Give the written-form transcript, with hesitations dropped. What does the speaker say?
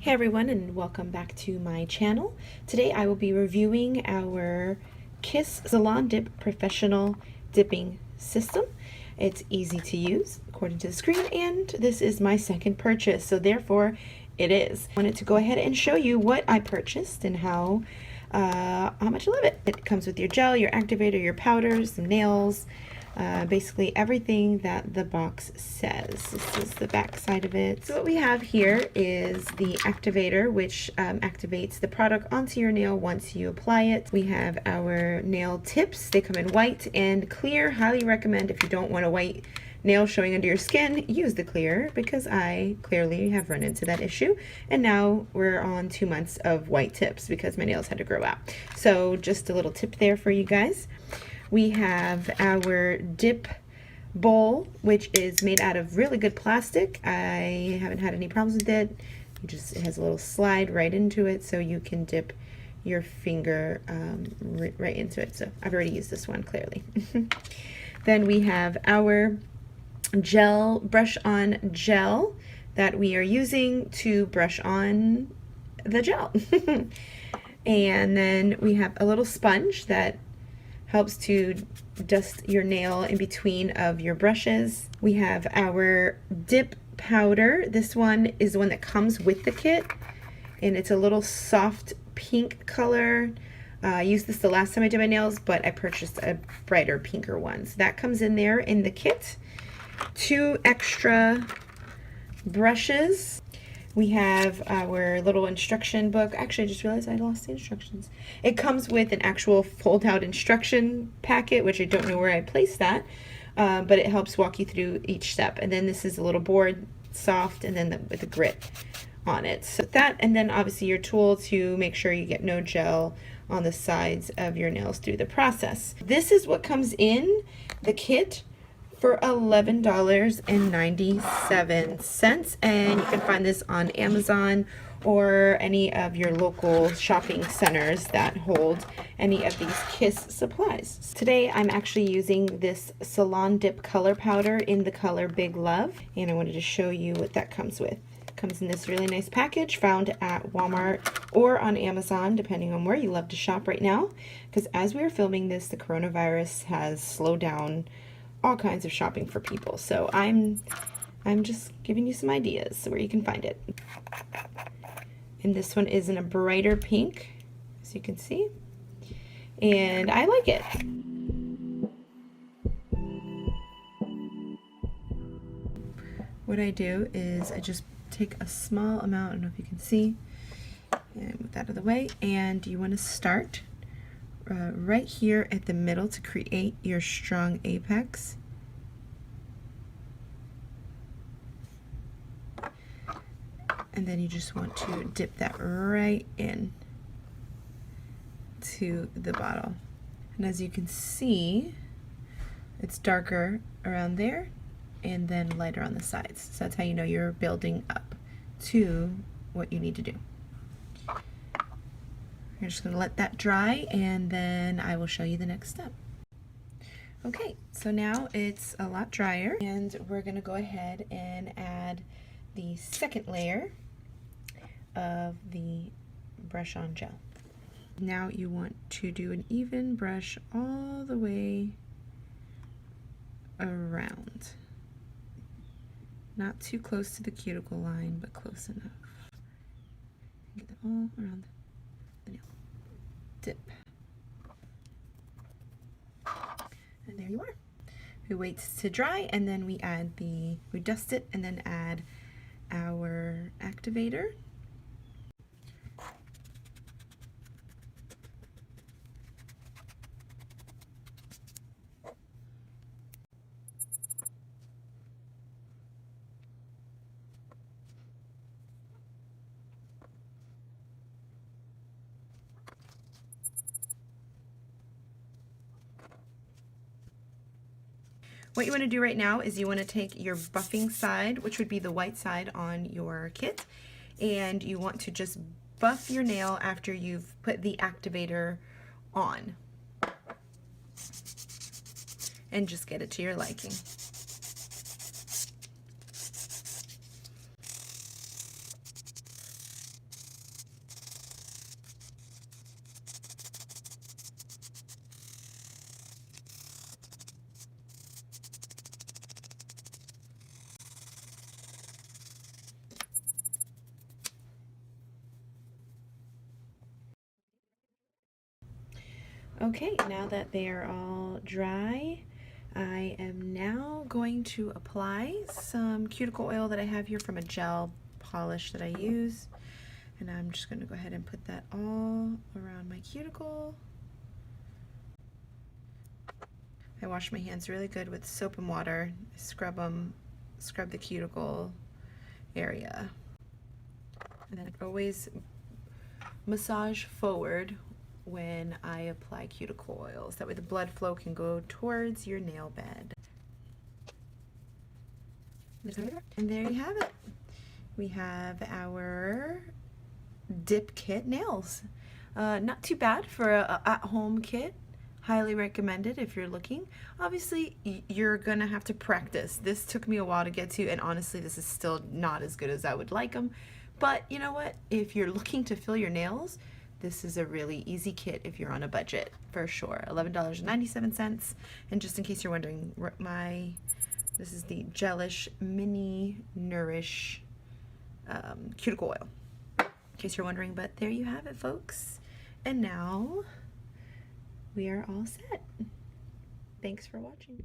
Hey everyone, and welcome back to my channel. Today I will be reviewing our Kiss Salon Dip Professional Dipping System. It's easy to use according to the screen, and this is my second purchase, so therefore it is. I wanted to go ahead and show you what I purchased and how much I love it. It comes with your gel, your activator, your powders, some nails, basically everything that the box says. This is the back side of it. So what we have here is the activator, which activates the product onto your nail once you apply it. We have our nail tips. They come in white and clear. Highly recommend, if you don't want a white nail showing under your skin, use the clear, because I clearly have run into that issue, and now we're on 2 months of white tips because my nails had to grow out. So just a little tip there for you guys. We have our dip bowl, which is made out of really good plastic. I haven't had any problems with it. It has a little slide right into it, so you can dip your finger right into it. So I've already used this one, clearly. Then we have our gel, brush on gel, that we are using to brush on the gel. And then we have a little sponge that helps to dust your nail in between of your brushes. We have our dip powder. This one is the one that comes with the kit, and it's a little soft pink color. I used this the last time I did my nails, but I purchased a brighter pinker one. So that comes in there in the kit. 2 extra brushes. We have our little instruction book. Actually, I just realized I lost the instructions. It comes with an actual fold-out instruction packet, which I don't know where I placed that, but it helps walk you through each step. And then this is a little board, soft, and then with the grit on it. So that, and then obviously your tool to make sure you get no gel on the sides of your nails through the process. This is what comes in the kit for $11.97, and you can find this on Amazon or any of your local shopping centers that hold any of these Kiss supplies. Today I'm actually using this Salon Dip color powder in the color Big Love, and I wanted to show you what that comes with. It comes in this really nice package found at Walmart or on Amazon, depending on where you love to shop right now, because as we are filming this, the coronavirus has slowed down all kinds of shopping for people. So I'm just giving you some ideas where you can find it. And this one is in a brighter pink, as you can see, and I like it. What I do is I just take a small amount, I don't know if you can see, and move that out of the way, and you want to start right here at the middle to create your strong apex. And then you just want to dip that right in to the bottle. And as you can see, it's darker around there and then lighter on the sides. So that's how you know you're building up to what you need to do. You're just going to let that dry, and then I will show you the next step. Okay, so now it's a lot drier, and we're going to go ahead and add the second layer of the brush on gel. Now you want to do an even brush all the way around. Not too close to the cuticle line, but close enough. Get it all around the nail. Dip. And there you are. We wait to dry, and then we dust it and then add our activator. What you want to do right now is you want to take your buffing side, which would be the white side on your kit, and you want to just buff your nail after you've put the activator on, and just get it to your liking. Okay, now that they are all dry, I am now going to apply some cuticle oil that I have here from a gel polish that I use. And I'm just going to go ahead and put that all around my cuticle. I wash my hands really good with soap and water. Scrub the cuticle area. And then always massage forward when I apply cuticle oils. That way the blood flow can go towards your nail bed. And there you have it. We have our dip kit nails. Not too bad for a at-home kit. Highly recommended if you're looking. Obviously, you're gonna have to practice. This took me a while to get to, and honestly, this is still not as good as I would like them. But you know what? If you're looking to fill your nails, this is a really easy kit if you're on a budget, for sure. $11.97. And just in case you're wondering, this is the Gelish Mini Nourish cuticle oil. In case you're wondering, but there you have it, folks. And now we are all set. Thanks for watching.